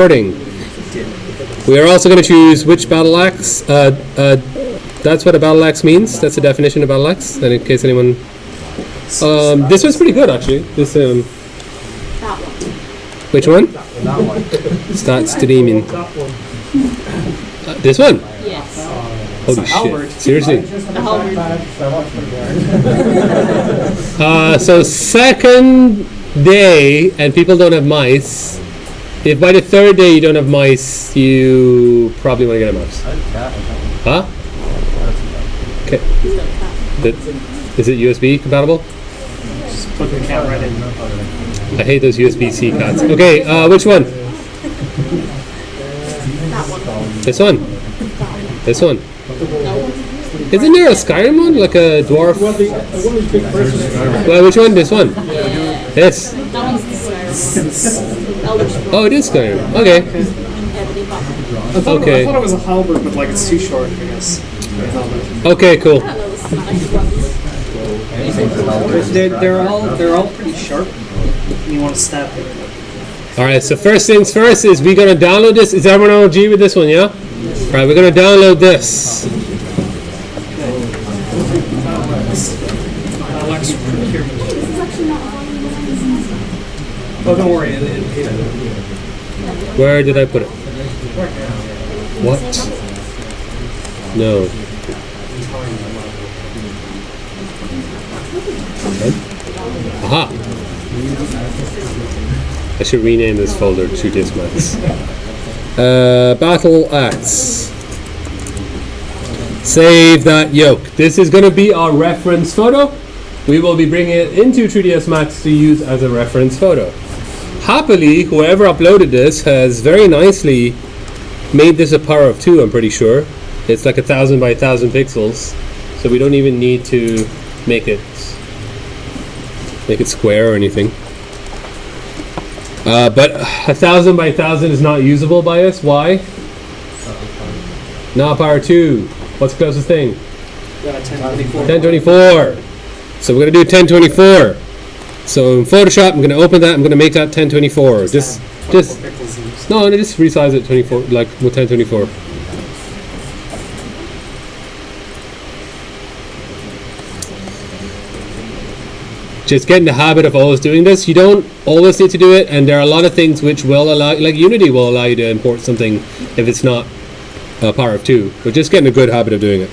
Porting. We are also going to choose which BattleAxe. That's what a BattleAxe means. That's the definition of BattleAxe. And in case anyone, this one's pretty good actually. This That one. which one? That one. Start streaming. This one? Yes. Holy shit! Seriously. The Halberd. So second day and people don't have mice. If by the third day you don't have mice, you probably want to get a mouse. Huh? Okay. Is it USB compatible? Just plug the cat right in. I hate those USB-C cats. Okay, which one? That one. This one? This one? No. Isn't there a Skyrim one? Like a dwarf? Well, which one? This one? This? That one's the Skyrim. Elder Scrolls. Oh, it is Skyrim. Okay. Ebony Bottom. I thought Okay. it was a halberd, but like it's too short, I guess. Okay, cool. I don't know the Scottish ones. They're all pretty sharp. And you want to stab it. Alright, so first things first is we're going to download this. Is everyone on G with this one, yeah? Alright, we're going to download this. Alex procurement. Oh, don't worry. Where did I put it? What? No. Okay. Aha! I should rename this folder to Dismax. BattleAxe. Save that yoke. This is going to be our reference photo. We will be bringing it into 3ds Max to use as a reference photo. Happily, whoever uploaded this has very nicely made this a power of 2, I'm pretty sure. It's like 1000 by 1000 pixels, so we don't even need to make it square or anything. But 1000 by 1000 is not usable by us. Why? Not power 2. What's the closest thing? 1024. 1024. So we're going to do 1024. So in Photoshop, I'm going to open that. I'm going to make that 1024. Just resize it 24, like with 1024. Just get in the habit of always doing this. You don't always need to do it, and there are a lot of things which will allow, like Unity will allow you to import something if it's not a power of 2. But just get in a good habit of doing it.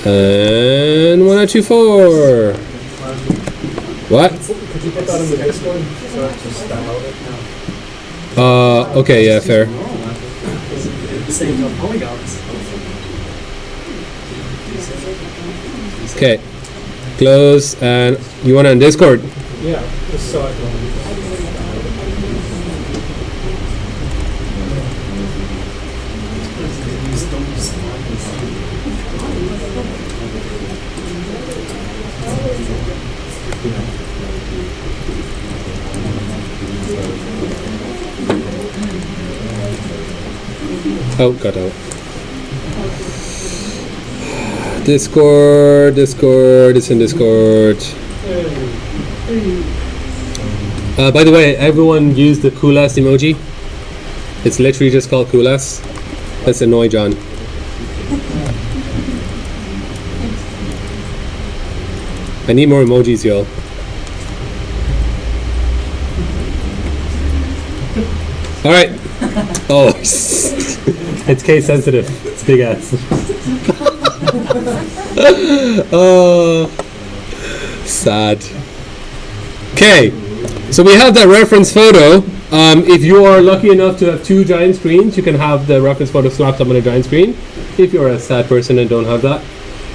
And 1024. What? Could you put that in the Discord so I just download it now? Okay, yeah, fair. Save the polygons. Okay. Close, and you want it on Discord? Yeah, just so I can. Oh, got out. Discord, it's in Discord. By the way, everyone use the coolass emoji. It's literally just called coolass. Let's annoy John. I need more emojis, y'all. Alright. Oh, it's case sensitive. It's big ass. Oh, sad. Okay, so we have that reference photo. If you are lucky enough to have 2 giant screens, you can have the reference photo slapped up on a giant screen. If you're a sad person and don't have that,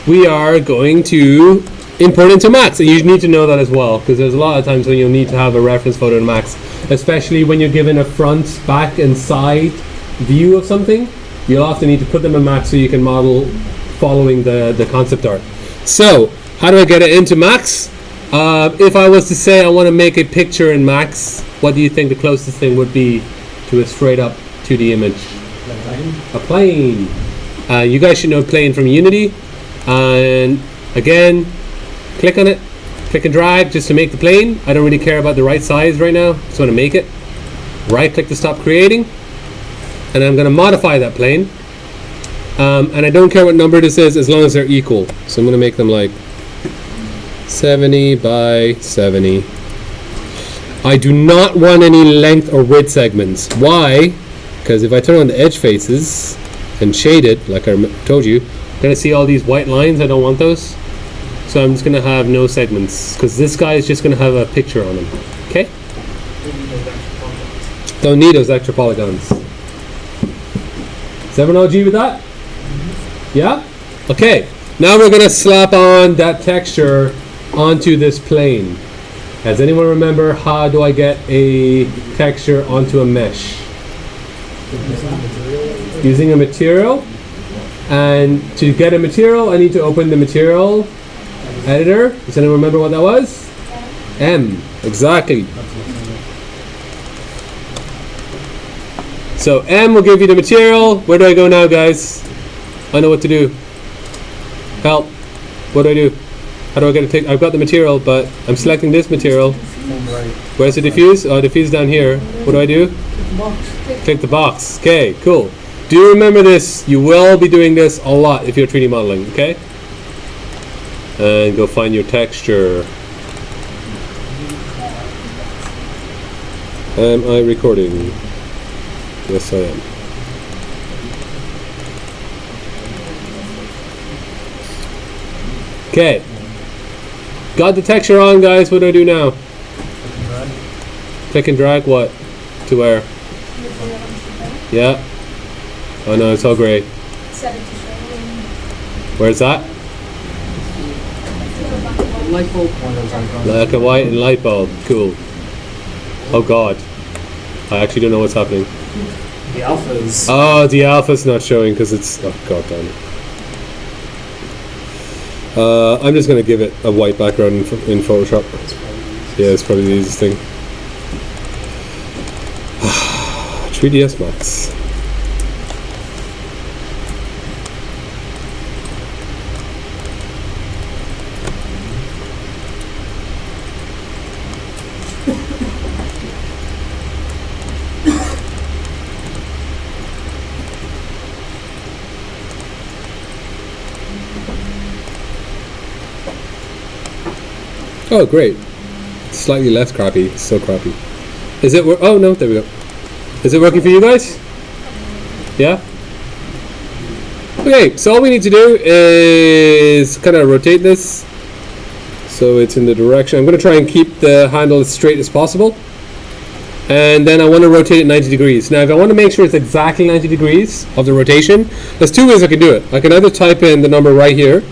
we are going to import into Max, and you need to know that as well, because there's a lot of times when you'll need to have a reference photo in Max, especially when you're given a front, back, and side view of something. You'll often need to put them in Max so you can model following the concept art. So, how do I get it into Max? If I was to say I want to make a picture in Max, what do you think the closest thing would be to a straight up 2D image? A plane. You guys should know plane from Unity. And again, click on it, click and drag just to make the plane. I don't really care about the right size right now, just want to make it. right click to stop creating, and I'm going to modify that plane. And I don't care what number this is as long as they're equal. So I'm going to make them like 70 by 70. I do not want any length or width segments. Why? Because if I turn on the edge faces and shade it, like I told you, I'm going to see all these white lines. I don't want those. So I'm just going to have no segments, because this guy is just going to have a picture on him. Okay? Don't need those extra polygons. Is everyone OG with that? Yeah? Okay. Now we're going to slap on that texture onto this plane. Does anyone remember how do I get a texture onto a mesh? Using a material. And to get a material, I need to open the material editor. Does anyone remember what that was? M. Exactly. So M will give you the material. Where do I go now, guys? I know what to do. Help. What do I do? How do I get a I've got the material, but I'm selecting this material. Where's the diffuse? Oh, diffuse down here. What do I do? Click the box. Okay, cool. Do you remember this? You will be doing this a lot if you're 3D modeling, okay? And go find your texture. Am I recording? Yes, I am. Okay. Got the texture on, guys. What do I do now? Click and drag what? To where? Yeah. Oh no, it's all gray. Where's that? Light bulb. Like a white and light bulb. Cool. Oh god. I actually don't know what's happening. The alpha is. Oh, the alpha's not showing because it's. Oh god damn it. I'm just going to give it a white background in Photoshop. Yeah, it's probably the easiest thing. 3ds Max. Oh, great. Slightly less crappy. It's so crappy. Is it oh no, there we go. Is it working for you guys? Yeah? Okay, so all we need to do is kind of rotate this so it's in the direction. I'm going to try and keep the handle as straight as possible. And then I want to rotate it 90 degrees. Now, if I want to make sure it's exactly 90 degrees of the rotation, there's two ways I can do it. I can either type in the number right here,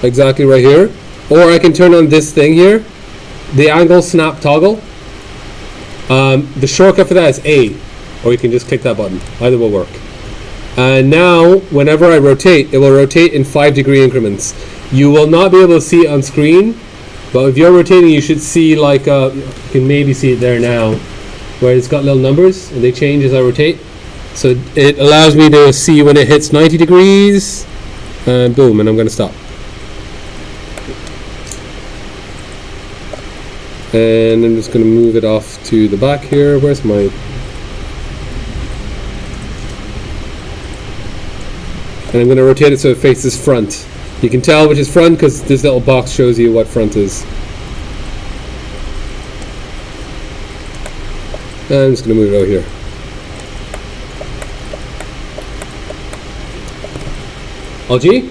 exactly right here, or I can turn on this thing here, the angle snap toggle. The shortcut for that is A, or you can just click that button. Either will work. And now, whenever I rotate, it will rotate in 5-degree increments. You will not be able to see it on screen, but if you're rotating, you should see like, you can maybe see it there now, where it's got little numbers, and they change as I rotate. So it allows me to see when it hits 90 degrees, and boom, and I'm going to stop. And I'm just going to move it off to the back here. Where's my... And I'm going to rotate it so it faces front. You can tell which is front because this little box shows you what front is. And I'm just going to move it over here. All G?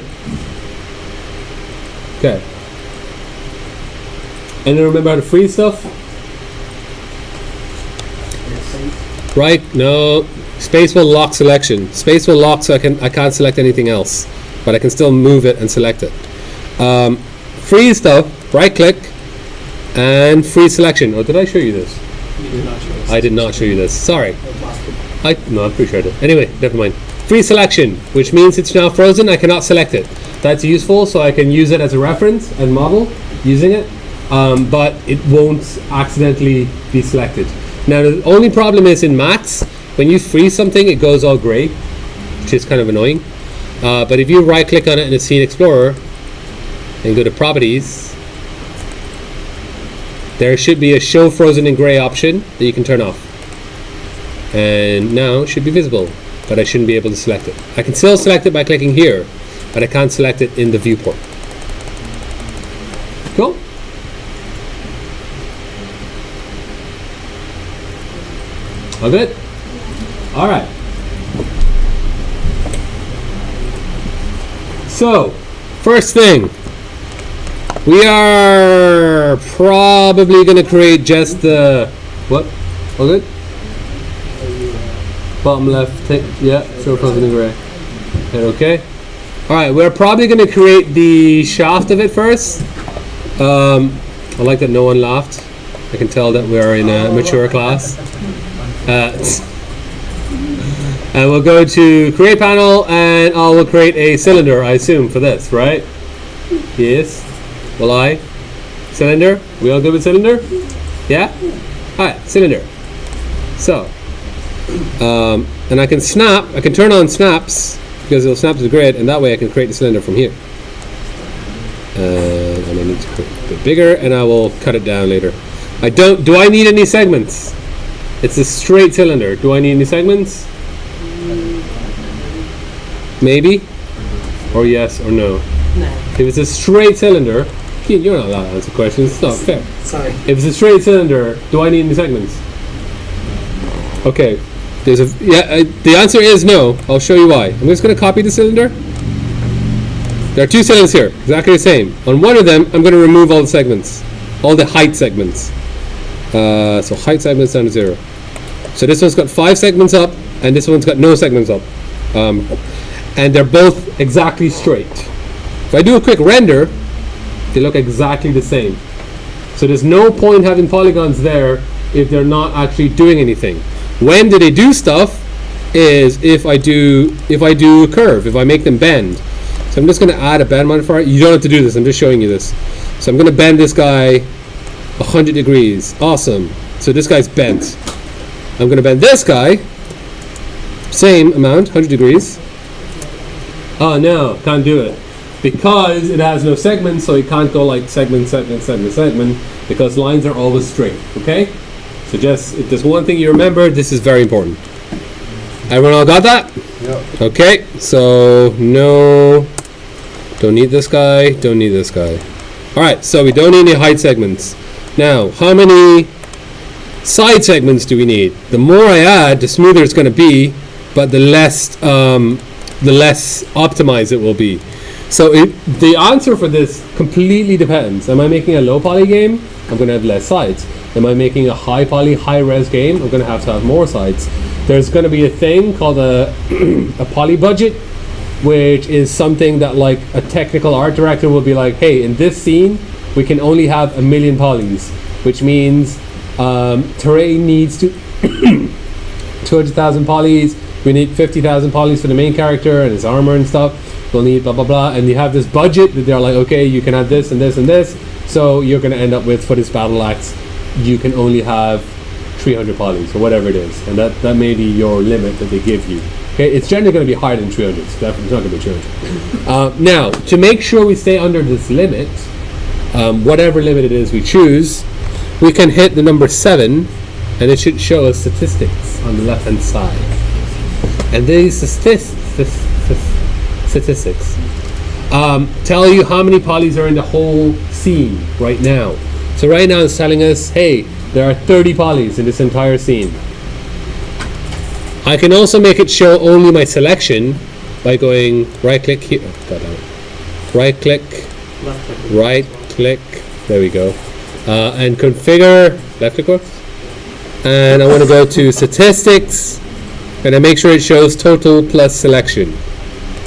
Okay. And then remember how to freeze stuff? Right? No. Space will lock selection. Space will lock so I can't select anything else. But I can still move it and select it. Freeze stuff, right click, and freeze selection. Oh, did I show you this? You did not show us. I did not show you this. Sorry. No, I'm pretty sure I did. Anyway, never mind. Freeze selection, which means it's now frozen. I cannot select it. That's useful, so I can use it as a reference and model using it. But it won't accidentally be selected. Now the only problem is in Max, when you freeze something it goes all grey, which is kind of annoying. But if you right click on it in the Scene Explorer and go to Properties, there should be a Show Frozen in Grey option that you can turn off. And now it should be visible, but I shouldn't be able to select it. I can still select it by clicking here, but I can't select it in the viewport. Cool? All good? All right. So, first thing, we are probably going to create just the, what? All good? Bottom left, yeah, show frozen in gray. Hit OK. Alright, we're probably going to create the shaft of it first. I like that no one laughed. I can tell that we're in a mature class. And we'll go to create panel, and I will create a cylinder, I assume, for this, right? Yes. Will I? Cylinder? We all good with cylinder? Yeah? Alright, cylinder. So, and I can turn on snaps, because it'll snap to the grid, and that way I can create the cylinder from here. And I need to create a bit bigger, and I will cut it down later. Do I need any segments? It's a straight cylinder. Do I need any segments? Maybe? Or yes or no? No. If it's a straight cylinder, you're not allowed to answer questions. It's not fair. Sorry. If it's a straight cylinder, do I need any segments? Okay. The answer is no. I'll show you why. I'm just going to copy the cylinder. There are two cylinders here, exactly the same. On one of them, I'm going to remove all the segments, all the height segments. So height segments down to 0. So this one's got 5 segments up, and this one's got no segments up. And they're both exactly straight. If I do a quick render, they look exactly the same. So there's no point having polygons there if they're not actually doing anything. When do they do stuff is if I do a curve, if I make them bend. So I'm just going to add a bend modifier. You don't have to do this, I'm just showing you this. So I'm going to bend this guy 100 degrees. Awesome. So this guy's bent. I'm going to bend this guy, same amount, 100 degrees. Oh no, can't do it. Because it has no segments, so it can't go like segment, segment, segment, segment, because lines are always straight, okay? So just, if there's one thing you remember, this is very important. Everyone all got that? Yep. Okay, so no, don't need this guy, don't need this guy. Alright, so we don't need any height segments. Now, how many side segments do we need? The more I add, the smoother it's going to be, but the less optimized it will be. So the answer for this completely depends. Am I making a low poly game? I'm going to have less sides. Am I making a high poly, high res game? I'm going to have more sides. There's going to be a thing called a poly budget, which is something that like a technical art director will be like, hey, in this scene, we can only have 1 million polys, which means terrain needs to 200,000 polys. We need 50,000 polys for the main character and his armor and stuff. We'll need blah blah blah, and you have this budget that they're like, okay, you can have this and this and this. So you're going to end up with, for this BattleAxe, you can only have 300 polys or whatever it is, and that may be your limit that they give you. Okay, it's generally going to be higher than 300. It's definitely not going to be 300. Now, to make sure we stay under this limit, whatever limit it is we choose, we can hit the number 7, and it should show us statistics on the left-hand side. And these statistics tell you how many polys are in the whole scene right now. So right now it's telling us, hey, there are 30 polys in this entire scene. I can also make it show only my selection by going right click here, right click, there we go, and configure, left click works, and I want to go to statistics, and I make sure it shows total plus selection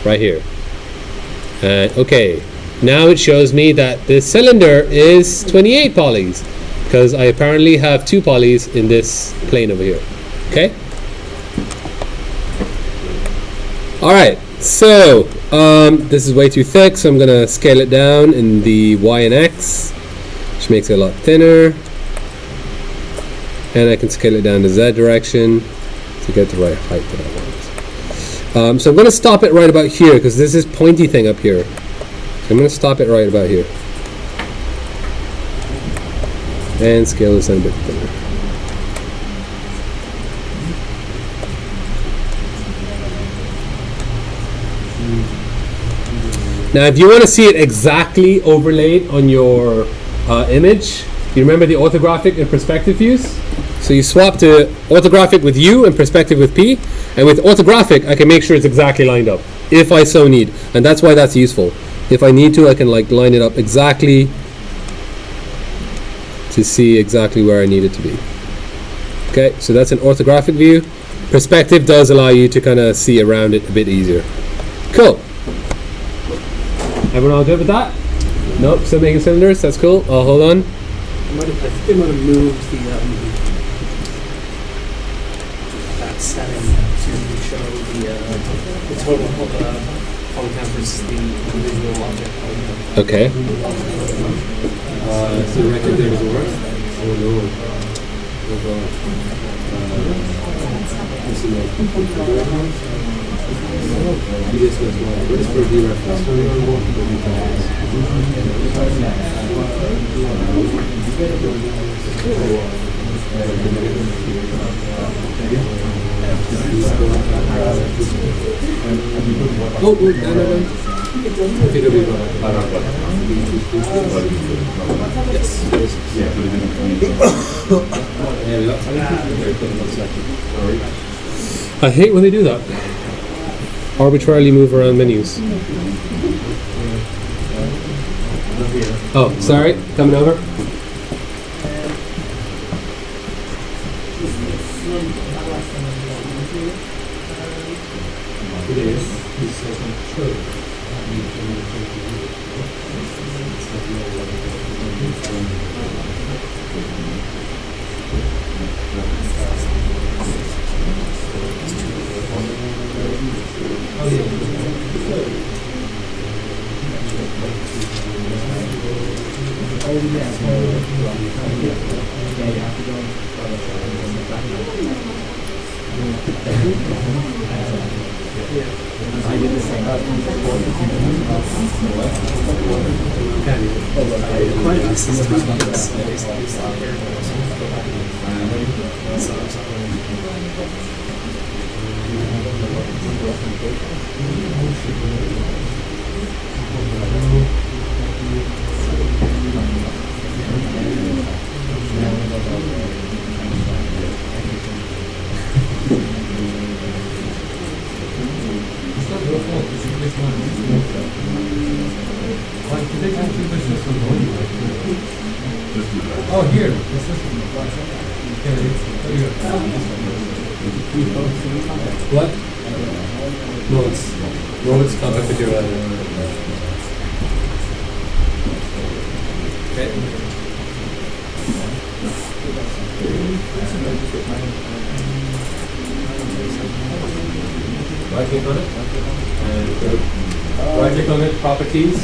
right here. And okay, now it shows me that this cylinder is 28 polys because I apparently have 2 polys in this plane over here. Okay. All right. So this is way too thick, so I'm gonna scale it down in the Y and X, which makes it a lot thinner, and I can scale it down the Z direction to get the right height that I want. So I'm going to stop it right about here because this is pointy thing up here. So I'm going to stop it right about here. And scale this down a bit thinner. Now, if you want to see it exactly overlaid on your image, you remember the orthographic and perspective views? So you swap to orthographic with U and perspective with P, and with orthographic, I can make sure it's exactly lined up, if I so need. And that's why that's useful. If I need to, I can like line it up exactly to see exactly where I need it to be. Okay, so that's an orthographic view. Perspective does allow you to kind of see around it a bit easier. Cool. Everyone all good with that? Nope, still making cylinders, that's cool. Oh, hold on. I think they might have moved that setting to show the total polygon versus the individual object polygon. Okay. So the record there doesn't work? Oh no. Oh god. This was why. What is for dereference? Oh, no. I hate when they do that. Arbitrarily move around menus. Oh, sorry, coming over. Oh, here. What? Notes cover to do it. Okay. Right click on it. And right click on it, properties.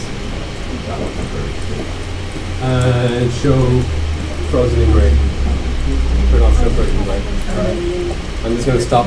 And show frozen in gray. Turn off show frozen in gray. I'm just going to stop.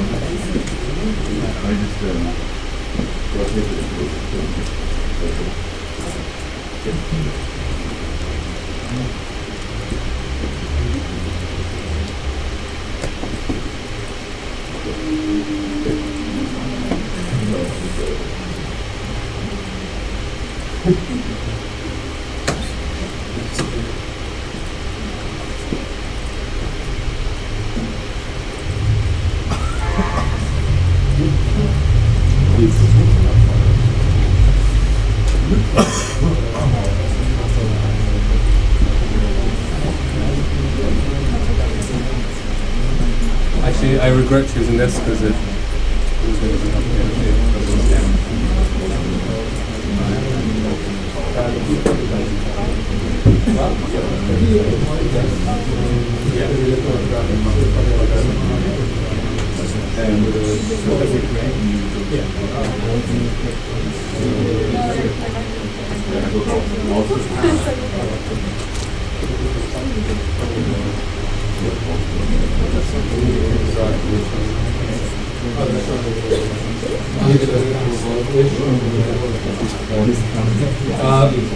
Actually, I regret choosing this because it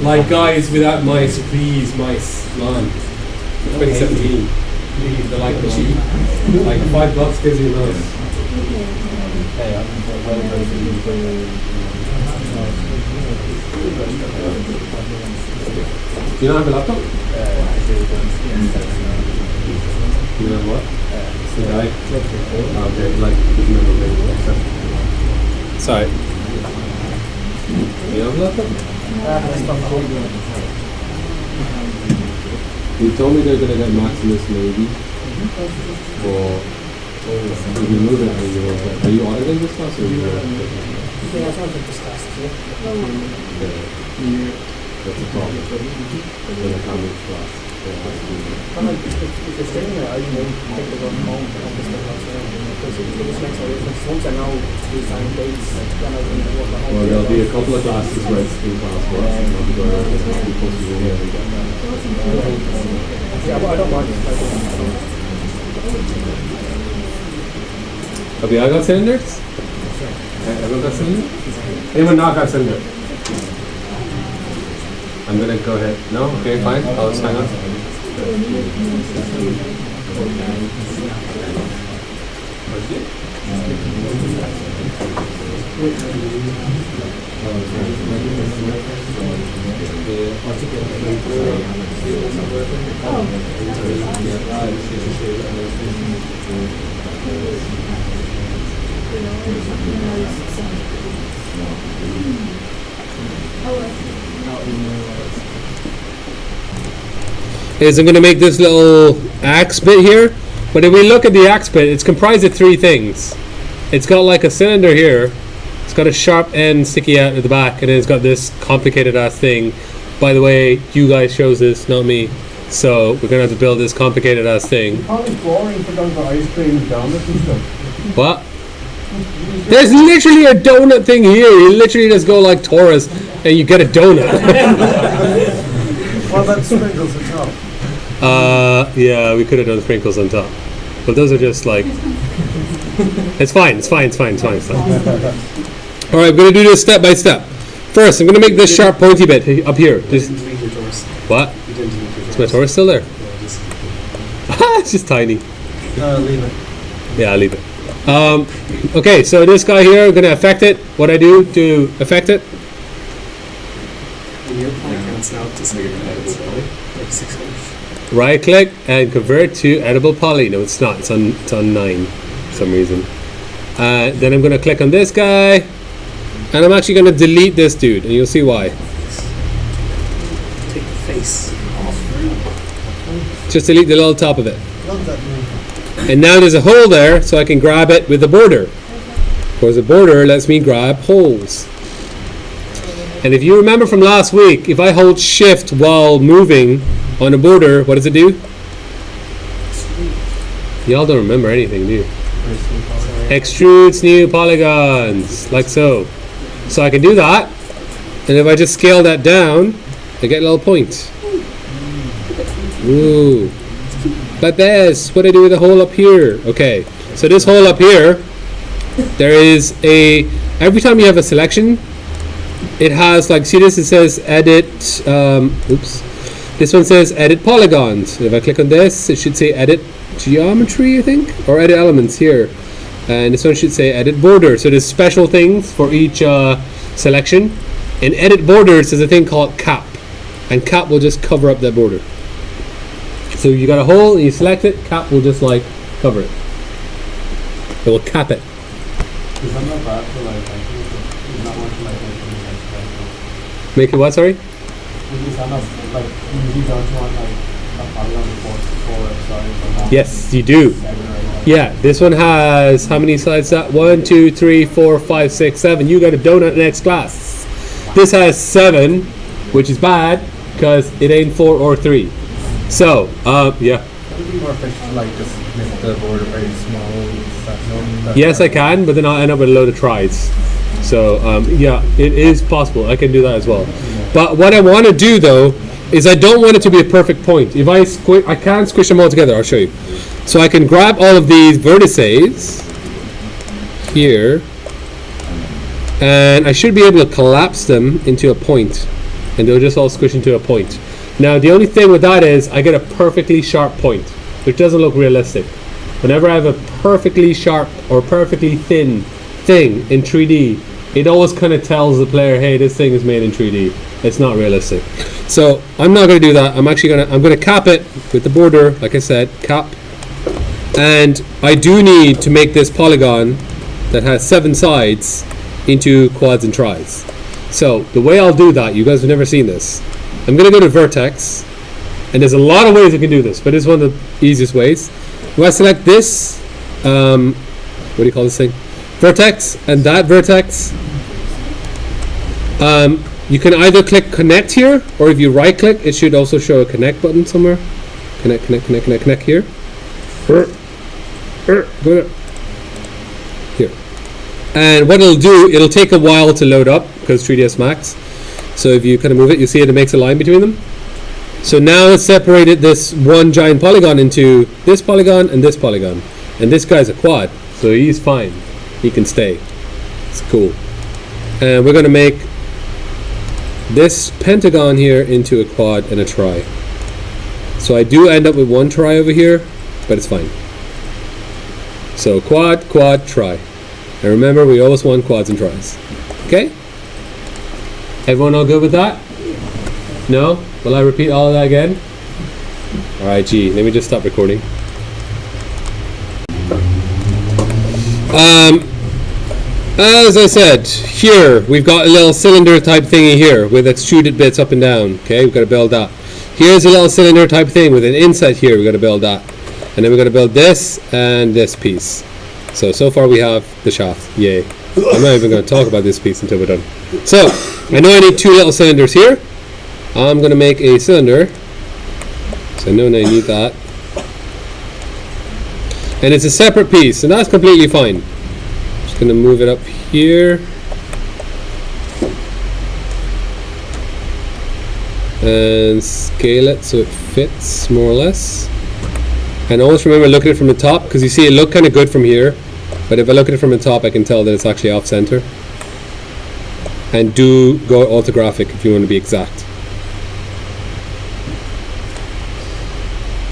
like guys without mice, please, mice, man. 2017. They're like cheap. Like $5 gives you a mouse. You don't have a laptop? You know what? The guy? Okay, like, doesn't have a laptop. Sorry. You have a laptop? You told me they're gonna get Maximus maybe. Or if you move it, are you auditing this class or are you that's a problem. When I come to class, If you're staying there, I maybe take the run home and just get lost around. Because it just makes no difference. Once I know these time dates, then I can work at home. well, there'll be a couple of classes where it's in class for us. And I'll be going around and I'll be posting it here. Yeah, but I don't mind. Okay, I got cylinders? Everyone got cylinders? Anyone not got cylinders? I'm gonna go ahead. No? Okay, fine. I'll just hang on. Is I'm going to make this little axe bit here, but if we look at the axe bit, it's comprised of three things. It's got like a cylinder here, it's got a sharp end sticky out at the back, and then it's got this complicated ass thing. By the way, you guys chose this, not me, so we're going to have to build this complicated ass thing. Probably boring for going for ice cream and donuts and stuff. What? There's literally a donut thing here. You literally just go like Taurus and you get a donut. What about sprinkles on top? Yeah, we could have done sprinkles on top, but those are just like. It's fine. All right, I'm gonna do this step by step. First, I'm gonna make this sharp, pointy bit up here. Just what? Is my Taurus still there? It's just tiny. Leave it. Yeah, I'll leave it. Okay, so this guy here, I'm gonna affect it. What I do to affect it? Your plan counts now to say your edits, right? Like 600. Right click and convert to editable poly. No, it's not. It's on 9 for some reason. Then I'm gonna click on this guy, and I'm actually gonna delete this dude, and you'll see why. Take the face off. Just delete the little top of it. And now there's a hole there, so I can grab it with the border. Because the border lets me grab holes. And if you remember from last week, if I hold shift while moving on a border, what does it do? Y'all don't remember anything, do you? Extrudes new polygons, like so. So I can do that, and if I just scale that down, I get a little point. Ooh. Like this, what I do with the hole up here. Okay, so this hole up here, there is a, every time you have a selection, it has like, see this, it says edit, this one says edit polygons. If I click on this, it should say edit geometry, I think, or edit elements here. And this one should say edit border. So there's special things for each selection. In edit borders, there's a thing called cap, and cap will just cover up that border. So you got a hole and you select it, cap will just like cover it. It will cap it. Is that not bad for like, it's not one for like, Make it what, sorry? is that not like, you don't want like a polygon before size or not? Yes, you do. Yeah, this one has, how many slides that? 1, 2, 3, 4, 5, 6, 7. You got a donut next class. This has 7, which is bad because it ain't 4 or 3. So, yeah. Would it be more efficient to like just make the border very small? Yes, I can, but then I'll end up with a load of tries. So, yeah, it is possible. I can do that as well. But what I want to do, though, is I don't want it to be a perfect point. If I can't squish them all together. I'll show you. So I can grab all of these vertices here, and I should be able to collapse them into a point, and they'll just all squish into a point. Now, the only thing with that is I get a perfectly sharp point, which doesn't look realistic. Whenever I have a perfectly sharp or perfectly thin thing in 3D, it always kind of tells the player, hey, this thing is made in 3D. It's not realistic. So I'm not going to do that. I'm going to cap it with the border, like I said, cap. And I do need to make this polygon that has 7 sides into quads and tris. So the way I'll do that, you guys have never seen this. I'm going to go to vertex, and there's a lot of ways I can do this, but it's one of the easiest ways. When I select this, what do you call this thing? Vertex, and that vertex, you can either click connect here, or if you right click, it should also show a connect button somewhere. Connect here. Go there. Here. And what it'll do, it'll take a while to load up because 3ds Max. So if you kind of move it, you see it makes a line between them. So now it's separated this one giant polygon into this polygon and this polygon. And this guy's a quad, so he's fine. He can stay. It's cool. And we're going to make this pentagon here into a quad and a tri. So I do end up with one tri over here, but it's fine. So quad, quad, tri. And remember, we always want quads and tris. Okay? Everyone all good with that? No? Will I repeat all of that again? Alright, let me just stop recording. As I said, here we've got a little cylinder type thingy here with extruded bits up and down. Okay, we've got to build that. Here's a little cylinder type thing with an inset here. We've got to build that. And then we've got to build this and this piece. So far we have the shaft. Yay. I'm not even going to talk about this piece until we're done. So, I know I need 2 little cylinders here. I'm going to make a cylinder. So I know I need that. And it's a separate piece, and that's completely fine. Just going to move it up here. And scale it so it fits more or less. And always remember, look at it from the top, because you see it look kind of good from here. But if I look at it from the top, I can tell that it's actually off center. And do go orthographic if you want to be exact.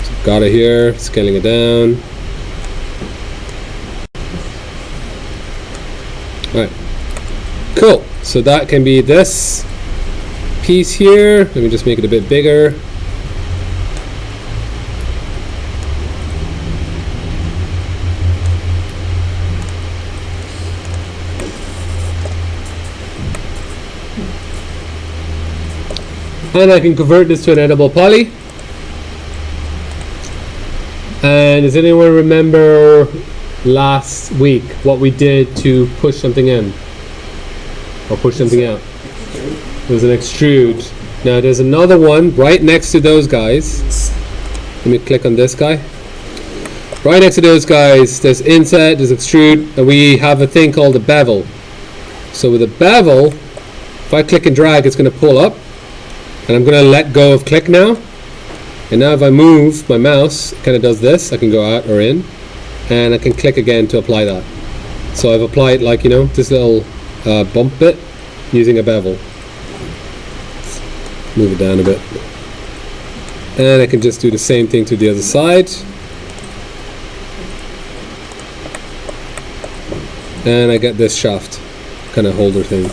So got it here, scaling it down. Alright, cool. So that can be this piece here. Let me just make it a bit bigger. And I can convert this to an edible poly. And does anyone remember last week what we did to push something in? Or push something out? It was an extrude. Now there's another one right next to those guys. Let me click on this guy. Right next to those guys, there's inset, there's extrude, and we have a thing called a bevel. So with a bevel, if I click and drag, it's going to pull up. And I'm going to let go of click now. And now if I move my mouse, it kind of does this. I can go out or in. And I can click again to apply that. So I've applied, like, you know, this little bump bit using a bevel. Move it down a bit. And I can just do the same thing to the other side. And I get this shaft kind of holder thing.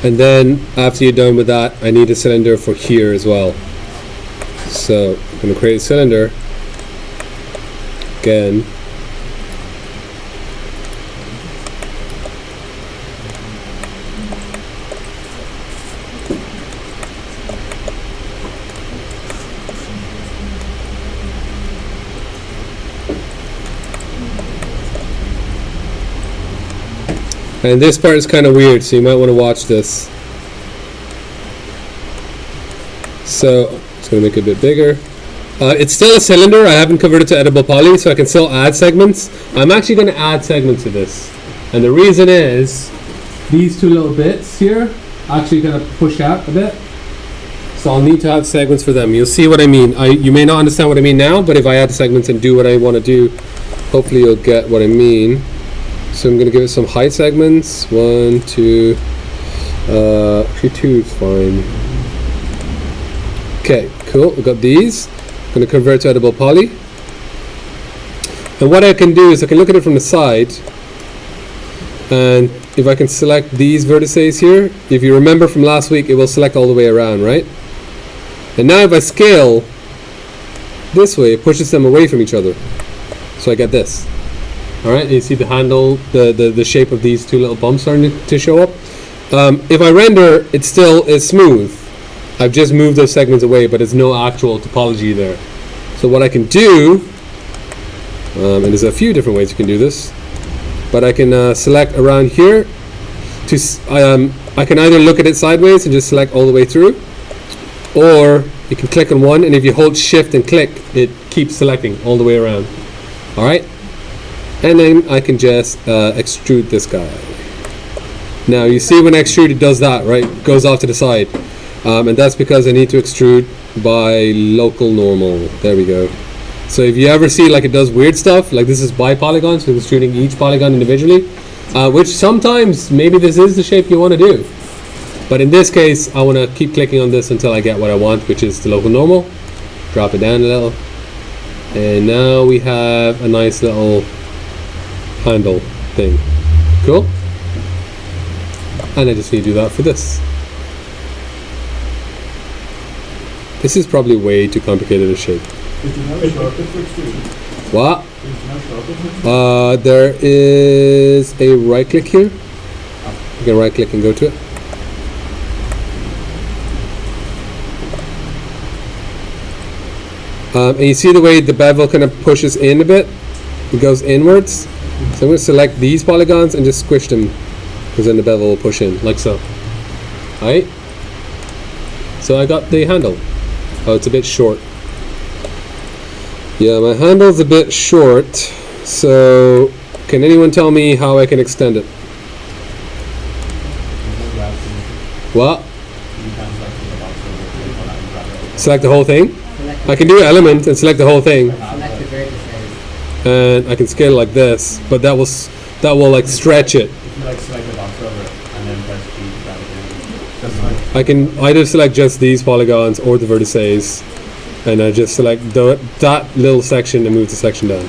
And then after you're done with that, I need a cylinder for here as well. So I'm going to create a cylinder again. And this part is kind of weird, so you might want to watch this. So, just going to make it a bit bigger. It's still a cylinder. I haven't converted to edible poly, so I can still add segments. I'm actually going to add segments to this. And the reason is, these two little bits here actually going to push out a bit. So I'll need to have segments for them. You'll see what I mean. You may not understand what I mean now, but if I add segments and do what I want to do, hopefully you'll get what I mean. So I'm going to give it some height segments. 1, 2, actually 2 is fine. Okay, cool. We've got these. I'm going to convert to edible poly. And what I can do is I can look at it from the side. And if I can select these vertices here, if you remember from last week, it will select all the way around, right? And now if I scale this way, it pushes them away from each other. So I get this. Alright, you see the handle, the shape of these two little bumps starting to show up. If I render, it still is smooth. I've just moved those segments away, but there's no actual topology there. So what I can do, and there's a few different ways you can do this, but I can select around here. I can either look at it sideways and just select all the way through, or you can click on one, and if you hold shift and click, it keeps selecting all the way around. Alright? And then I can just extrude this guy. Now you see when I extrude, it does that, right? It goes off to the side. And that's because I need to extrude by local normal. There we go. So if you ever see like it does weird stuff, like this is by polygons, so extruding each polygon individually, which sometimes maybe this is the shape you want to do. But in this case, I want to keep clicking on this until I get what I want, which is the local normal. Drop it down a little. And now we have a nice little handle thing. Cool? And I just need to do that for this. This is probably way too complicated a shape. What? There is a right click here. You can right click and go to it. And you see the way the bevel kind of pushes in a bit? It goes inwards. So I'm going to select these polygons and just squish them, because then the bevel will push in, like so. Alright? So I got the handle. Oh, it's a bit short. Yeah, my handle's a bit short, so can anyone tell me how I can extend it? What? Select the whole thing? I can do element and select the whole thing. And I can scale like this, but that will like stretch it. I can either select just these polygons or the vertices, and I just select that little section and move the section down.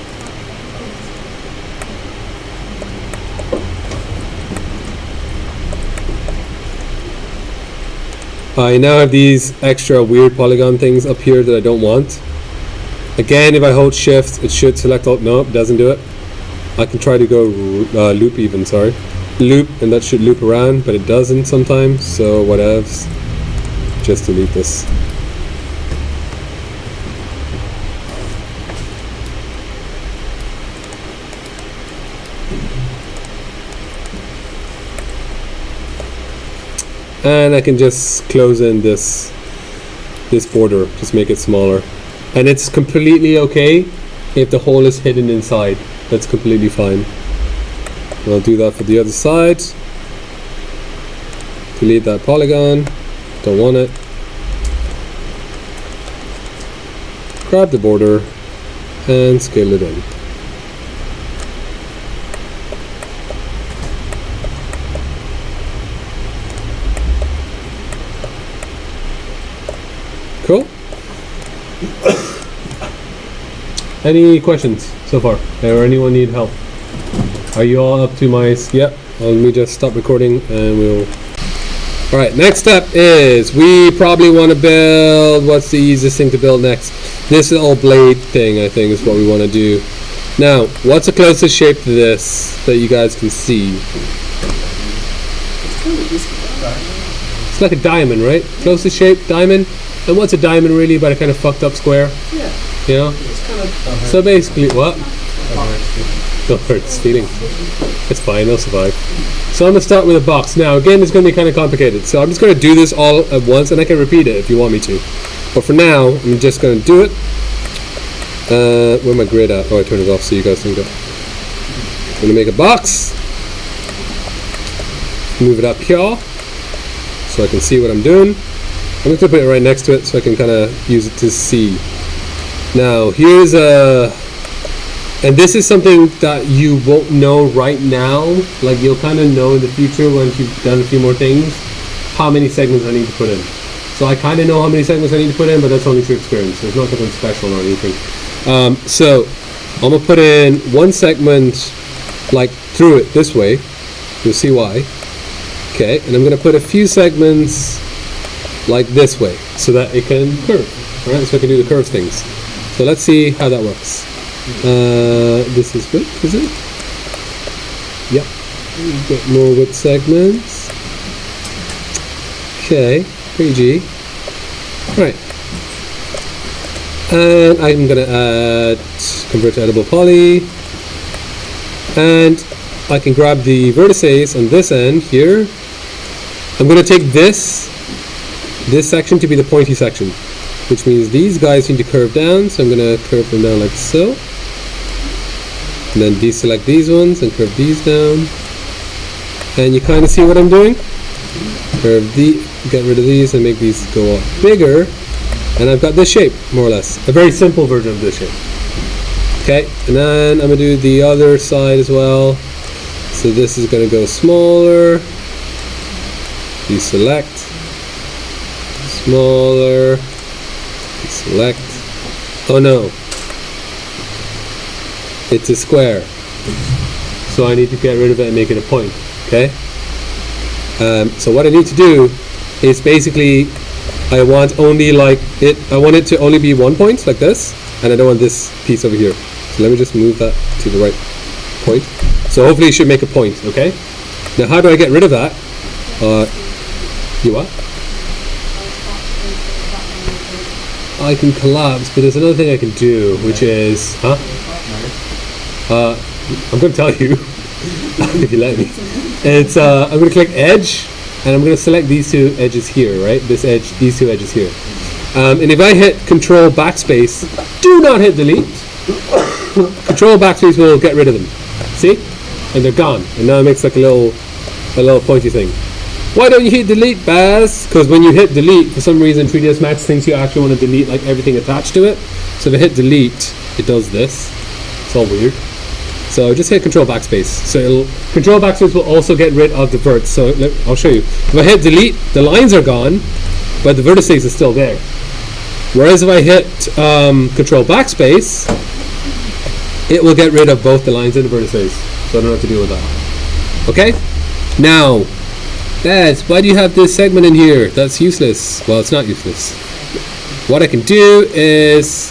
I now have these extra weird polygon things up here that I don't want. Again, if I hold shift, it should select all. No, it doesn't do it. I can try to go loop even, sorry. Loop, and that should loop around, but it doesn't sometimes, so whatevs. Just delete this. And I can just close in this border, just make it smaller. And it's completely okay if the hole is hidden inside. That's completely fine. And I'll do that for the other side. Delete that polygon. Don't want it. Grab the border and scale it in. Cool. Any questions so far? Or anyone need help? Are you all up to my... Yep. Well, let me just stop recording and we'll... Alright, next step is we probably want to build... What's the easiest thing to build next? This little blade thing, I think, is what we want to do. Now, what's the closest shape to this that you guys can see? It's like a diamond, right? Closest shape, diamond. And what's a diamond really but a kind of fucked up square? Yeah. You know? It's kind of... So basically, what? Don't hurt this feeling. It's fine, they'll survive. So I'm going to start with a box. Now, again, it's going to be kind of complicated. So I'm just going to do this all at once, and I can repeat it if you want me to. But for now, I'm just going to do it. Where my grid at? Oh, I turned it off so you guys can go. I'm gonna make a box. Move it up here so I can see what I'm doing. I'm going to put it right next to it so I can kind of use it to see. Now here's and this is something that you won't know right now. Like you'll kind of know in the future once you've done a few more things how many segments I need to put in. So I kind of know how many segments I need to put in, but that's only through experience. There's not something special or anything. So I'm going to put in one segment like through it this way. You'll see why. Okay, and I'm going to put a few segments like this way so that it can curve. Alright, so I can do the curve things. So let's see how that works. This is width, is it? Yep. Get more width segments. Okay, pretty G. Alright. And I'm going to add convert to editable poly. And I can grab the vertices on this end here. I'm going to take this section to be the pointy section, which means these guys need to curve down, so I'm going to curve them down like so. And then deselect these ones and curve these down. And you kind of see what I'm doing? Get rid of these and make these go up bigger. And I've got this shape, more or less. A very simple version of this shape. Okay, and then I'm going to do the other side as well. So this is going to go smaller. Deselect. Smaller. Deselect. Oh no. It's a square. So I need to get rid of it and make it a point. Okay? So what I need to do is basically I want only I want it to only be 1 point like this, and I don't want this piece over here. So let me just move that to the right point. So hopefully it should make a point, okay? Now how do I get rid of that? You what? I can collapse, but there's another thing I can do, which is, I'm going to tell you, if you let me. It's, I'm going to click edge, and I'm going to select these two edges here, right? This edge, these two edges here. And if I hit Control Backspace, do not hit delete. Control Backspace will get rid of them. See? And they're gone. And now it makes like a little pointy thing. Why don't you hit delete, Baz? Because when you hit delete, for some reason 3ds Max thinks you actually want to delete like everything attached to it. So if I hit delete, it does this. It's all weird. So just hit Control Backspace. So Control Backspace will also get rid of the verts. So I'll show you. If I hit delete, the lines are gone, but the vertices are still there. Whereas if I hit Control Backspace, it will get rid of both the lines and the vertices. So I don't have to deal with that. Okay? Now, Baz, why do you have this segment in here? That's useless. Well, it's not useless. What I can do is...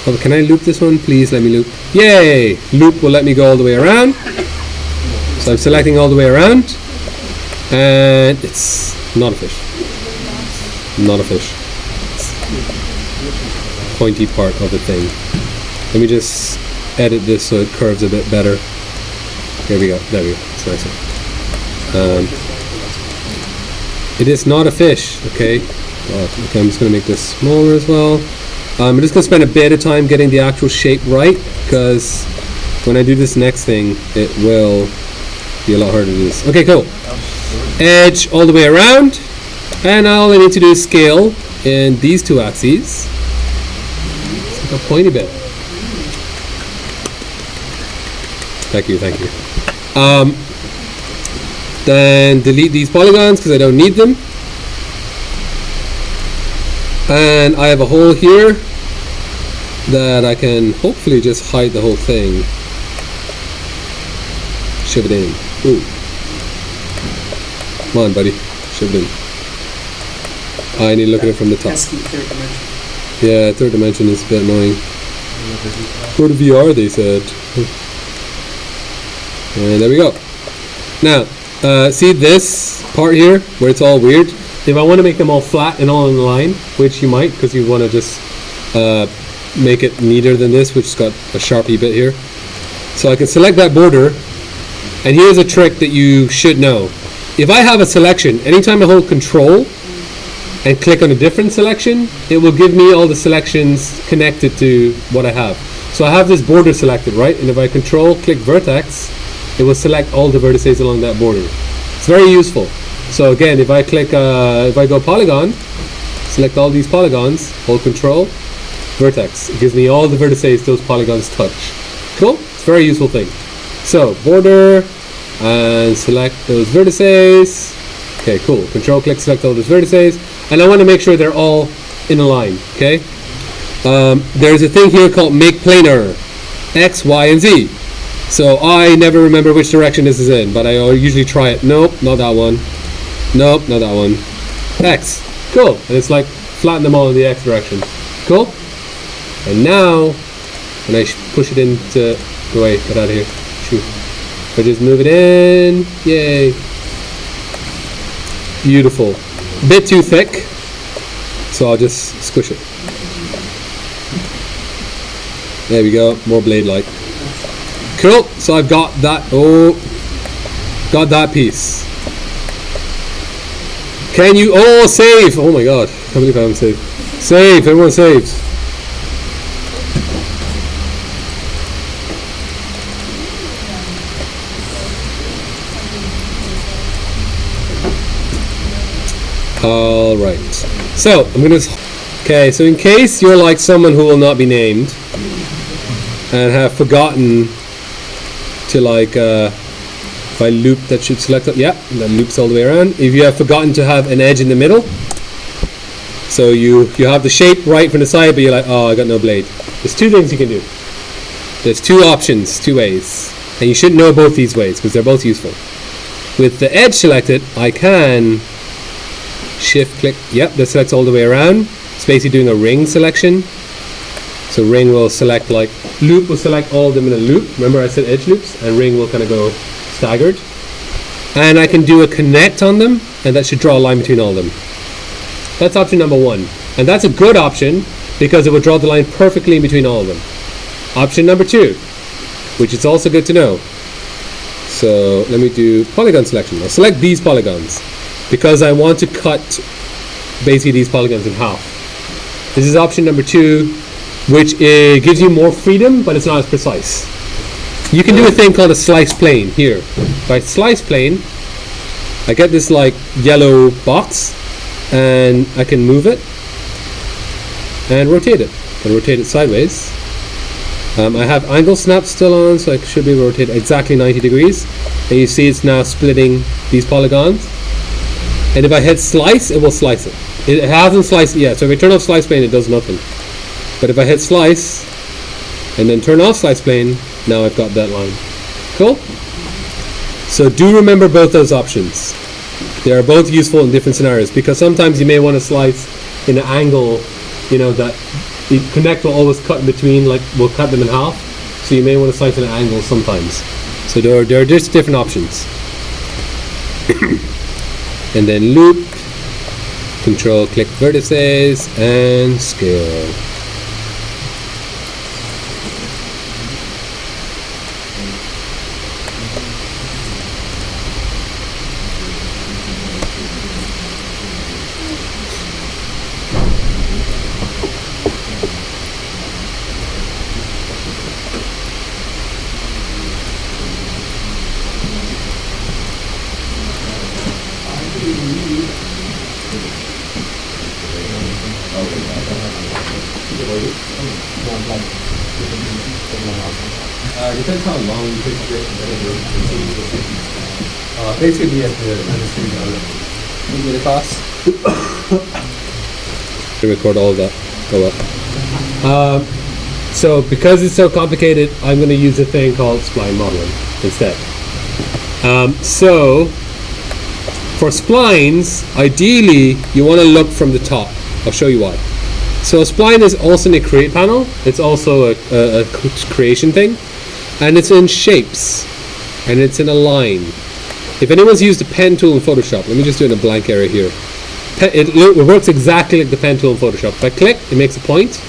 Oh, can I loop this one? Please let me loop. Yay! Loop will let me go all the way around. So I'm selecting all the way around. And it's not a fish. Not a fish. It's pointy part of the thing. Let me just edit this so it curves a bit better. There we go. There we go. It's nicer. It is not a fish, okay? Okay, I'm just going to make this smaller as well. I'm just going to spend a bit of time getting the actual shape right, because when I do this next thing, it will be a lot harder to do this. Okay, cool. Edge all the way around, and all I need to do is scale in these two axes. It's like a pointy bit. Thank you, thank you. Then delete these polygons because I don't need them. And I have a hole here that I can hopefully just hide the whole thing. Shove it in. Ooh. Come on, buddy. Shove it in. I need to look at it from the top. Pesky third dimension. Yeah, third dimension is a bit annoying. Go to VR, they said. And there we go. Now, see this part here where it's all weird? If I want to make them all flat and all in line, which you might, because you want to just make it neater than this, which has got a sharpie bit here. So I can select that border, and here's a trick that you should know. If I have a selection, anytime I hold Control, and click on a different selection, it will give me all the selections connected to what I have. So I have this border selected, right? And if I control click vertex, it will select all the vertices along that border. It's very useful. So again, if I click, if I go polygon, select all these polygons, hold control, vertex. It gives me all the vertices those polygons touch. Cool? It's a very useful thing. So border, and select those vertices. Okay, cool. Control click, select all those vertices. And I want to make sure they're all in a line, okay? There's a thing here called make planar, X, Y, and Z. So I never remember which direction this is in, but I usually try it. Nope, not that one. Nope, not that one. X. Cool. And it's like flatten them all in the X direction. Cool. And now, when I push it into, go away, get out of here. Shoot. If I just move it in, yay. Beautiful. A bit too thick, so I'll just squish it. There we go, more blade-like. Cool, so I've got that, got that piece. Can you, save! Oh my god, I can't believe I haven't saved. Save, everyone saves. Alright, so I'm gonna, okay, so in case you're like someone who will not be named and have forgotten to like, if I loop that should select it, yeah, that loops all the way around. If you have forgotten to have an edge in the middle, so you have the shape right from the side, but you're like, oh, I got no blade. There's two things you can do. There's two options, two ways, and you should know both these ways because they're both useful. With the edge selected, I can shift click, yep, that selects all the way around. It's basically doing a ring selection. So ring will select, like loop will select all of them in a loop. Remember I said edge loops, and ring will kind of go staggered. And I can do a connect on them, and that should draw a line between all of them. That's option number one. And that's a good option because it will draw the line perfectly in between all of them. Option number two, which is also good to know. So let me do polygon selection. I'll select these polygons because I want to cut basically these polygons in half. This is option number two, which gives you more freedom, but it's not as precise. You can do a thing called a slice plane here. If I slice plane, I get this like yellow box, and I can move it and rotate it. I can rotate it sideways. I have angle snap still on, so I should be able to rotate exactly 90 degrees. And you see it's now splitting these polygons. And if I hit slice, it will slice it. It hasn't sliced it yet, so if I turn off slice plane, it does nothing. But if I hit slice, and then turn off slice plane, now I've got that line. Cool? So do remember both those options. They are both useful in different scenarios, because sometimes you may want to slice in an angle, you know, that the connect will always cut in between, like we'll cut them in half. So you may want to slice in an angle sometimes. So there are just different options. And then loop, control click vertices, and scale. Depends how long you take to get basically at the screen. Class. Record all of that. Go up. So because it's so complicated, I'm going to use a thing called spline modeling instead. So for splines, ideally you want to look from the top. I'll show you why. So a spline is also in a create panel. It's also a creation thing. And it's in shapes, and it's in a line. If anyone's used the pen tool in Photoshop, let me just do it in a blank area here. It works exactly like the pen tool in Photoshop. If I click, it makes a point,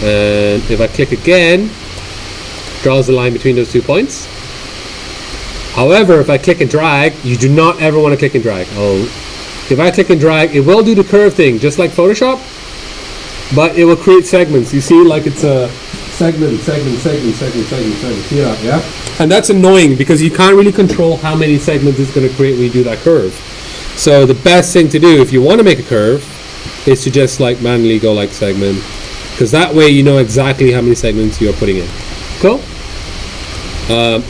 and if I click again, it draws the line between those 2 points. However, if I click and drag, you do not ever want to click and drag. I'll If I click and drag, it will do the curve thing, just like Photoshop, but it will create segments. You see, like it's a segment. See that, yeah? And that's annoying because you can't really control how many segments it's going to create when you do that curve. So the best thing to do if you want to make a curve is to just like manually go like segment, because that way you know exactly how many segments you're putting in. Cool?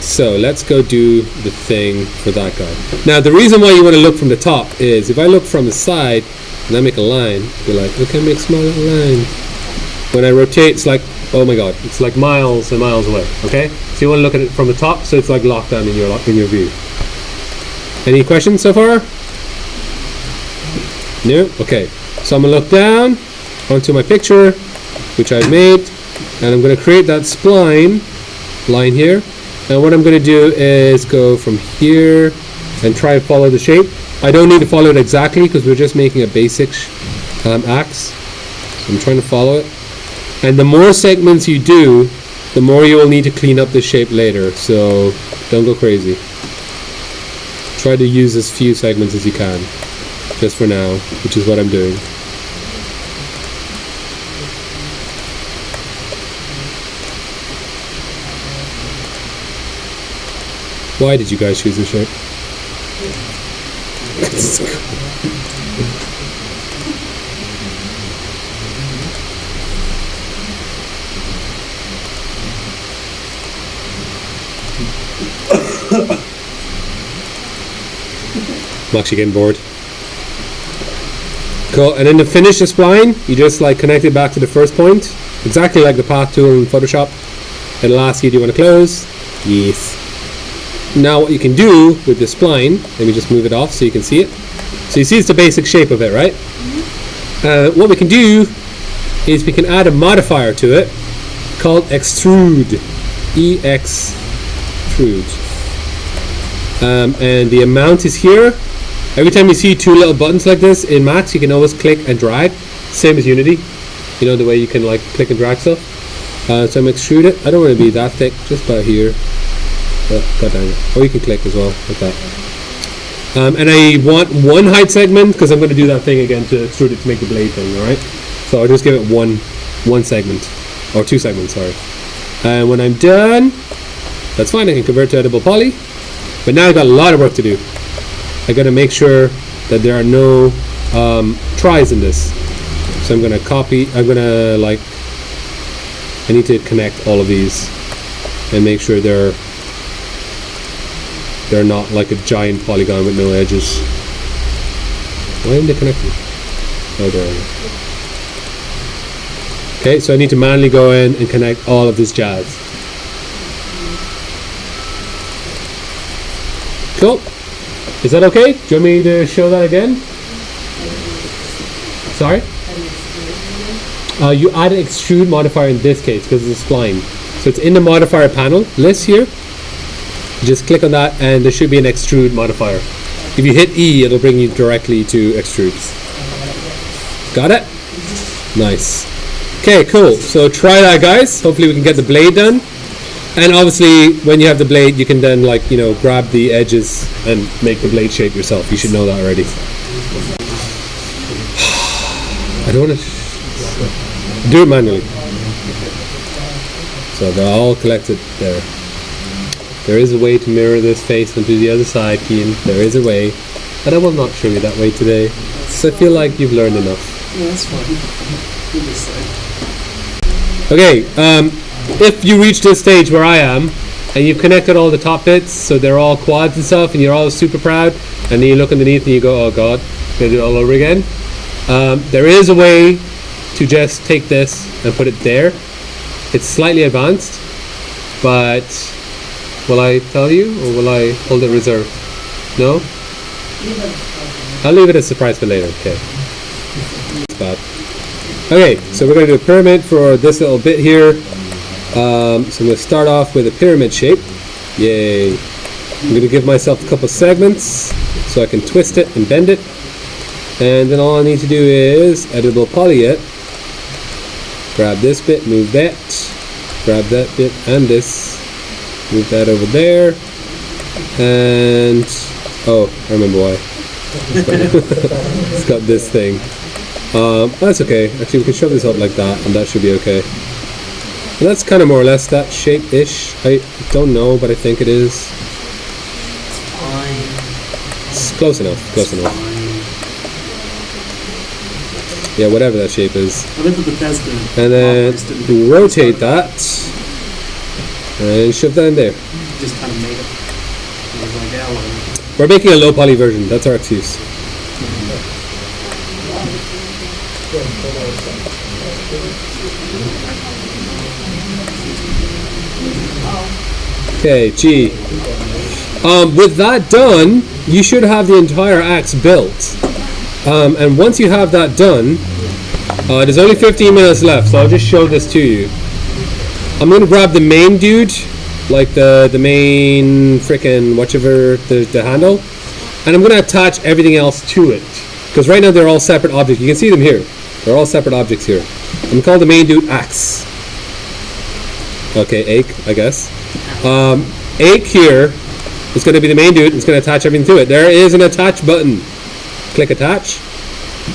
So let's go do the thing for that guy. Now the reason why you want to look from the top is if I look from the side and I make a line, you're like, okay, make a small little line. When I rotate, it's like, oh my god, it's like miles and miles away. Okay, so you want to look at it from the top, so it's like locked down in your view. Any questions so far? No? Okay, so I'm gonna look down onto my picture, which I've made, and I'm gonna create that spline line here. And what I'm gonna do is go from here and try and follow the shape. I don't need to follow it exactly because we're just making a basic axe. So I'm trying to follow it. And the more segments you do, the more you will need to clean up the shape later. So don't go crazy. Try to use as few segments as you can, just for now, which is what I'm doing. Why did you guys choose this shape? I'm actually getting bored. Cool, and then to finish the spline, you just like connect it back to the first point, exactly like the path tool in Photoshop. It'll ask you, do you want to close? Yes. Now what you can do with the spline, let me just move it off so you can see it. So you see it's the basic shape of it, right? What we can do is we can add a modifier to it called extrude. Extrude. And the amount is here. Every time you see two little buttons like this in Max, you can always click and drag. Same as Unity. You know, the way you can like click and drag stuff. So I'm extrude it. I don't want to be that thick, just about here. God dang it. Or you can click as well, like that. And I want one height segment because I'm going to do that thing again to extrude it to make the blade thing, alright? So I'll just give it one segment. Or two segments, sorry. And when I'm done, that's fine, I can convert to editable poly. But now I've got a lot of work to do. I got to make sure that there are no tries in this. So I'm going to copy, I need to connect all of these and make sure they're not like a giant polygon with no edges. Why aren't they connected? Oh, there we go. Okay, so I need to manually go in and connect all of this jazz. Cool. Is that okay? Do you want me to show that again? Sorry? You add an extrude modifier in this case because it's a spline. So it's in the modifier panel list here. You just click on that and there should be an extrude modifier. If you hit E, it'll bring you directly to extrudes. Got it? Nice. Okay, cool. So try that, guys. Hopefully we can get the blade done. And obviously, when you have the blade, you can then, like, you know, grab the edges and make the blade shape yourself. You should know that already. I don't want to do it manually. So they're all collected there. There is a way to mirror this face onto the other side, Keane. There is a way. But I will not show you that way today. So I feel like you've learned enough. Yeah, that's fine. Okay, if you reach this stage where I am, and you've connected all the top bits, so they're all quads and stuff, and you're all super proud, and then you look underneath and you go, oh god, gonna do it all over again. There is a way to just take this and put it there. It's slightly advanced, but will I tell you, or will I hold it reserved? No? I'll leave it as a surprise for later. Okay. It's bad. Okay, so we're going to do a pyramid for this little bit here. So I'm going to start off with a pyramid shape. Yay. I'm going to give myself a couple segments so I can twist it and bend it. And then all I need to do is editable poly it. Grab this bit, move that. Grab that bit and this. Move that over there. And, oh, I remember why. It's got this thing. That's okay. Actually, we can shove this up like that, and that should be okay. And that's kind of more or less that shape-ish. I don't know, but I think it is. It's close enough. Close enough. Yeah, whatever that shape is. I went to Bethesda. And then rotate that, and shove that in there. Just kind of made it. I was like, yeah, whatever. We're making a low poly version. That's our excuse. Okay, G. With that done, you should have the entire axe built. And once you have that done, there's only 15 minutes left, so I'll just show this to you. I'm going to grab the main dude, like the main frickin' whatever, the handle, and I'm going to attach everything else to it. Because right now they're all separate objects. You can see them here. They're all separate objects here. I'm going to call the main dude axe. Okay, ache, I guess. Ache here is going to be the main dude. It's going to attach everything to it. There is an attach button. Click attach,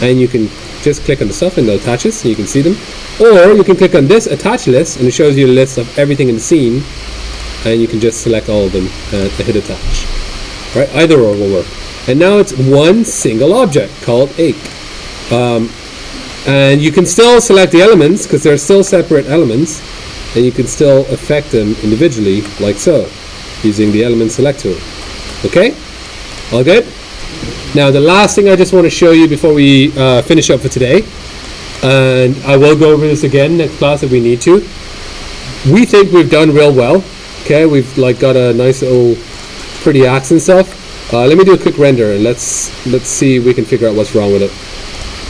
and you can just click on the stuff and it attaches, and you can see them. Or you can click on this attach list, and it shows you a list of everything in the scene, and you can just select all of them and hit attach. Right? Either or will work. And now it's one single object called ache. And you can still select the elements because they're still separate elements, and you can still affect them individually, like so, using the element select tool. Okay? All good? Now the last thing I just want to show you before we finish up for today, and I will go over this again next class if we need to. We think we've done real well. Okay, we've like got a nice little pretty axe and stuff. Let me do a quick render and let's see if we can figure out what's wrong with it.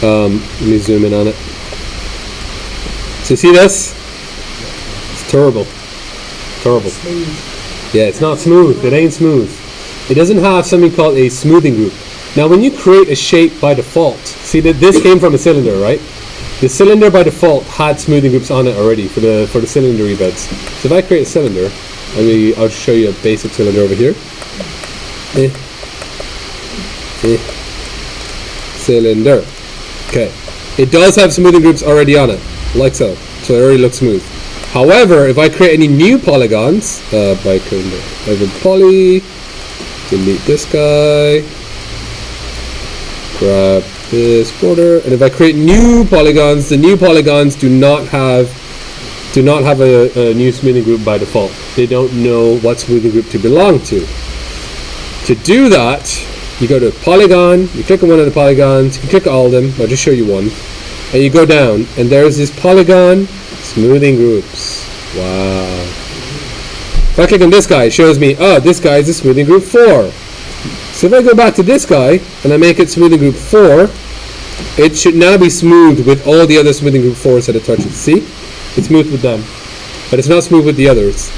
Let me zoom in on it. So see this? It's terrible. Terrible. Yeah, it's not smooth. It ain't smooth. It doesn't have something called a smoothing group. Now when you create a shape by default, see that this came from a cylinder, right? The cylinder by default had smoothing groups on it already for the cylinder rebeds. So if I create a cylinder, I'll show you a basic cylinder over here. Cylinder. Okay. It does have smoothing groups already on it, like so. So it already looks smooth. However, if I create any new polygons, by creating poly, delete this guy, grab this border, and if I create new polygons, the new polygons do not have a new smoothing group by default. They don't know what smoothing group to belong to. To do that, you go to Polygon, you click on one of the polygons, you can click all of them, I'll just show you one, and you go down, and there's this polygon smoothing groups. Wow. If I click on this guy, it shows me, oh, this guy is a smoothing group 4. So if I go back to this guy, and I make it smoothing group 4, it should now be smooth with all the other smoothing group 4s that it touches. See? It's smooth with them. But it's not smooth with the others.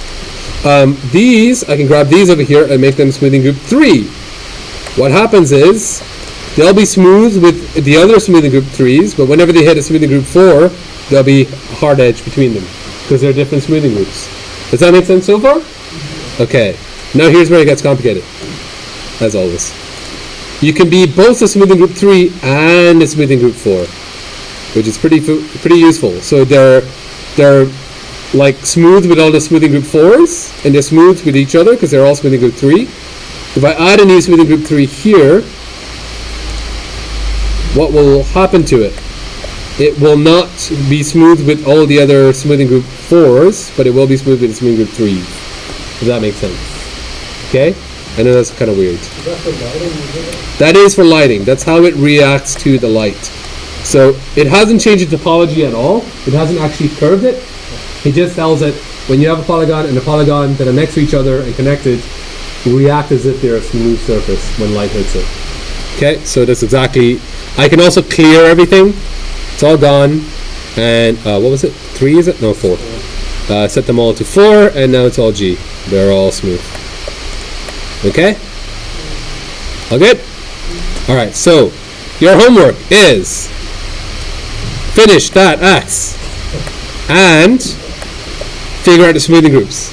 These, I can grab these over here and make them smoothing group 3. What happens is, they'll be smooth with the other smoothing group 3s, but whenever they hit a smoothing group 4, there'll be a hard edge between them, because they're different smoothing groups. Does that make sense so far? Okay. Now here's where it gets complicated. As always. You can be both a smoothing group 3 and a smoothing group 4, which is pretty useful. So they're like smooth with all the smoothing group 4s, and they're smooth with each other because they're all smoothing group 3. If I add a new smoothing group 3 here, what will happen to it? It will not be smooth with all the other smoothing group 4s, but it will be smooth with the smoothing group 3s. If that makes sense. Okay? I know that's kind of weird. Is that for lighting? That is for lighting. That's how it reacts to the light. So it hasn't changed the topology at all. It hasn't actually curved it. It just tells it when you have a polygon and a polygon that are next to each other and connected, react as if they're a smooth surface when light hits it. Okay, so that's exactly. I can also clear everything. It's all gone. And what was it? 3 is it? No, 4. Set them all to 4, and now it's all G. They're all smooth. Okay? All good? Alright, so your homework is finish that axe and figure out the smoothing groups.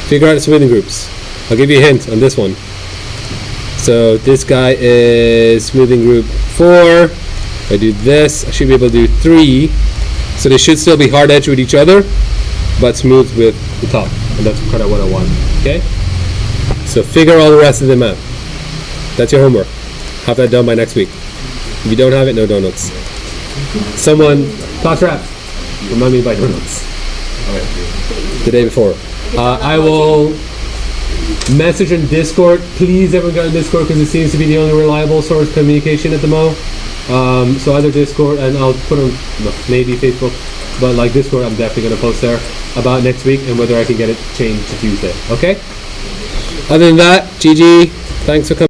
Figure out the smoothing groups. I'll give you a hint on this one. So this guy is smoothing group 4. If I do this, I should be able to do 3. So they should still be hard edge with each other, but smooth with the top. And that's kind of what I want. Okay? So figure all the rest of them out. That's your homework. Have that done by next week. If you don't have it, no donuts. Someone, class rep, remind me by donuts. The day before. I will message in Discord. Please everyone get on Discord because it seems to be the only reliable source of communication at the moment. So either Discord, and I'll put on maybe Facebook, but like Discord I'm definitely going to post there about next week and whether I can get it changed to Tuesday. Okay? Other than that, GG. Thanks for coming.